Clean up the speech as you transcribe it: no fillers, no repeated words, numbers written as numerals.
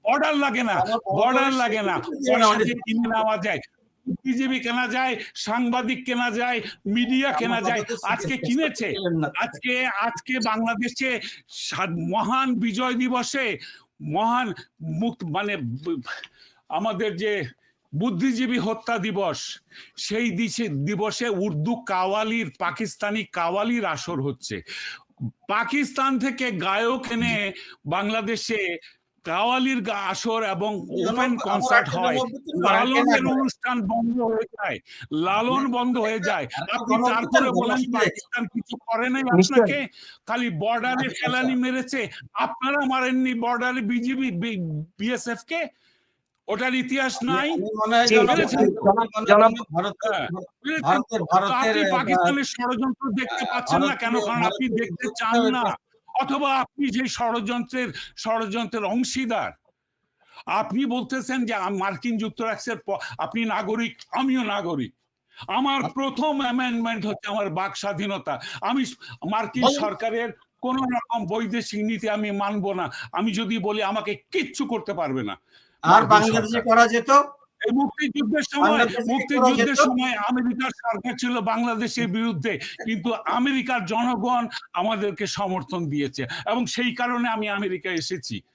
Border লাগে না, border লাগে না, কিনে নেওয়া যায়, বুদ্ধিজীবী কেনা যায়, সাংবাদিক কেনা যায়, মিডিয়া কেনা যায়। আজকে কিনেছে, আজকে বাংলাদেশে মহান বিজয় দিবসে মহান মানে আমাদের যে বুদ্ধিজীবী হত্যা দিবস, সেই দিবসে উর্দু কাওয়ালির, পাকিস্তানি কাওয়ালির আসর হচ্ছে। পাকিস্তান থেকে গায়ক এনে বাংলাদেশে কাওয়ালির আসর এবং ওপেন কনসার্ট হয়, লালনের অনুষ্ঠান বন্ধ হয়ে যায়, লালন বন্ধ হয়ে যায়। আপনি তারপরে বলেন পাকিস্তান কিছু করে নাই আপনাকে, খালি বর্ডারে ফেলানি মেরেছে। আপনারা মারেননি বর্ডারে বিজিবি বিএসএফ কে? ওটার ইতিহাস নাই? আপনি পাকিস্তানের ষড়যন্ত্র দেখতে পাচ্ছেন না কেন? কারণ আপনি দেখতে চান না, অথবা আপনি যে ষড়যন্ত্রের অংশীদার। আপনি বলতেছেন যে মার্কিন যুক্তরাষ্ট্রের আপনি নাগরিক, আমিও নাগরিক। আমার প্রথম অ্যামেন্ডমেন্ট হচ্ছে আমার বাক স্বাধীনতা। আমি মার্কিন সরকারের কোন রকম বৈদেশিক নীতি আমি মানবো না। আমি যদি বলি আমাকে কিচ্ছু করতে পারবে না। আর বাংলাদেশে করা যেত? মুক্তিযুদ্ধের সময় আমেরিকার সরকার ছিল বাংলাদেশের বিরুদ্ধে, কিন্তু আমেরিকার জনগণ আমাদেরকে সমর্থন দিয়েছে এবং সেই কারণে আমি আমেরিকা এসেছি।